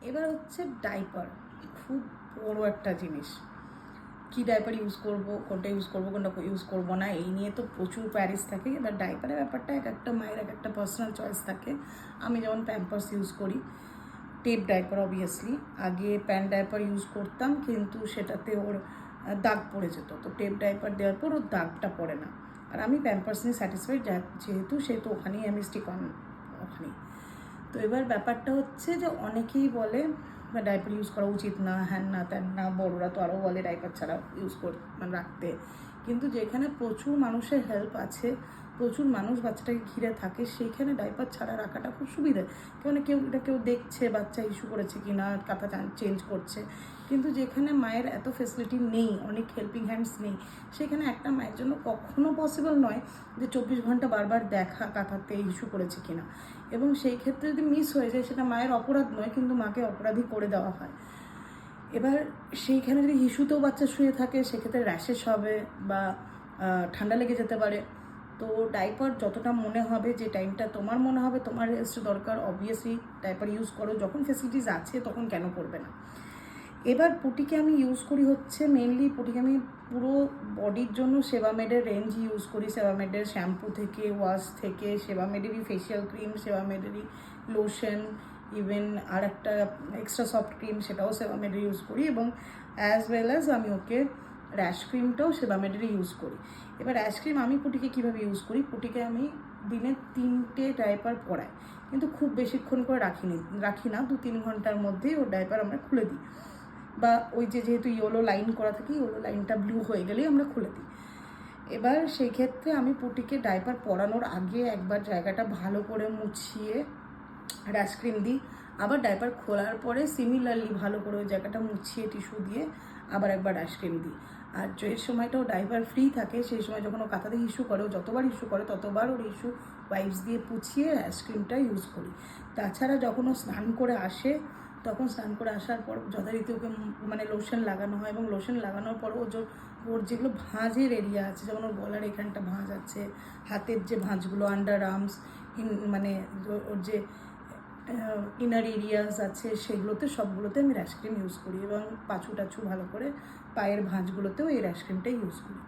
এবার হচ্ছে ডাইপার, খুব বড় একটা জিনিস। কী ডাইপার ইউজ করব, কোনটা ইউজ করব, কোনটা ইউজ করব না, এই নিয়ে তো প্রচুর প্যারিস থাকে। এবার ডাইপারের ব্যাপারটা এক একটা মায়ের এক একটা পার্সোনাল চয়েস থাকে। আমি যেমন প্যাম্পার্স ইউজ করি, টেপ ডাইপার অবভিয়াসলি। আগে প্যান ডাইপার ইউজ করতাম, কিন্তু সেটাতে ওর দাগ পড়ে যেত, তো টেপ ডাইপার দেওয়ার পর ওর দাগটা পড়ে না। আর আমি প্যাম্পার্স নিয়ে স্যাটিসফাইড, সেহেতু ওখানেই আমি স্টিক অন, ওখানেই। তো এবার ব্যাপারটা হচ্ছে যে অনেকেই বলে ডাইপার ইউজ করা উচিত না, হ্যান না ত্যান না, বড়োরা তো আরও বলে ডাইপার ছাড়া ইউজ রাখতে। কিন্তু যেখানে প্রচুর মানুষের হেল্প আছে, প্রচুর মানুষ বাচ্চাটাকে ঘিরে থাকে, সেইখানে ডাইপার ছাড়া রাখাটা খুব সুবিধা। কেউ দেখছে বাচ্চা ইস্যু করেছে কি না, কাঁথা চেঞ্জ করছে। কিন্তু যেখানে মায়ের এত ফেসিলিটি নেই, অনেক হেল্পিং হ্যান্ডস নেই, সেখানে একটা মায়ের জন্য কখনো পসিবল নয় যে 24 ঘন্টা বারবার দেখা কাঁথাতে ইস্যু করেছে কিনা। এবং সেই ক্ষেত্রে যদি মিস হয়ে যায়, সেটা মায়ের অপরাধ নয়, কিন্তু মাকে অপরাধী করে দেওয়া হয়। এবার সেইখানে যদি ইস্যুতেও বাচ্চা শুয়ে থাকে, সেক্ষেত্রে র্যাশেস হবে বা ঠান্ডা লেগে যেতে পারে। তো ডাইপার যতটা মনে হবে, যে টাইমটা তোমার মনে হবে তোমার রেস্ট দরকার, অবভিয়াসলি ডাইপার ইউজ করো। যখন ফেসিলিটিস আছে তখন কেন করবে না। এবার পুটিকে আমি ইউজ করি হচ্ছে মেনলি, পুটিকে আমি পুরো বডির জন্য সেবামেডের রেঞ্জ ইউজ করি। সেবামেডের শ্যাম্পু থেকে, ওয়াশ থেকে, সেবামেডেরই ফেশিয়াল ক্রিম, সেবামেডেরই লোশন, ইভেন আর একটা এক্সট্রা সফট ক্রিম, সেটাও সেবামেডের ইউজ করি। এবং অ্যাজ ওয়েল অ্যাজ আমি ওকে র্যাশ ক্রিমটাও সেবামেডেরই ইউজ করি। এবার র্যাশ ক্রিম আমি পুটিকে কীভাবে ইউজ করি, পুটিকে আমি দিনে 3টে ডাইপার পরাই, কিন্তু খুব বেশিক্ষণ করে রাখি না, 2-3 ঘন্টার মধ্যেই ওর ডাইপার আমরা খুলে দিই। বা ওই যেহেতু ইয়েলো লাইন করা থাকে, ইয়েলো লাইনটা ব্লু হয়ে গেলেই আমরা খুলে দিই। এবার সেই ক্ষেত্রে আমি পুটিকে ডাইপার পরানোর আগে একবার জায়গাটা ভালো করে মুছিয়ে র্যাশ ক্রিম দিই, আবার ডাইপার খোলার পরে সিমিলারলি ভালো করে ওই জায়গাটা মুছিয়ে টিস্যু দিয়ে আবার একবার র্যাশ ক্রিম দিই। আর যে সময়টাও ডাইপার ফ্রি থাকে, সেই সময় যখন ও কাঁথাতে ইস্যু করে, ও যতবার ইস্যু করে ততবার ওর ইস্যু ওয়াইপস দিয়ে পুছিয়ে র্যাশ ক্রিমটা ইউজ করি। তাছাড়া যখন ও স্নান করে আসে, তখন স্নান করে আসার পর যথারীতি ওকে লোশন লাগানো হয়, এবং লোশন লাগানোর পর ওর যেগুলো ভাঁজের এরিয়া আছে, যেমন ওর গলার এখানটা ভাঁজ আছে, হাতের যে ভাঁজগুলো, আন্ডার আর্মস, ওর যে ইনার এরিয়াস আছে, সেগুলোতে সবগুলোতে আমি র্যাশ ক্রিম ইউজ করি। এবং পাছু টাছু ভালো করে পায়ের ভাঁজগুলোতেও এই র্যাশ ক্রিমটাই ইউজ করি।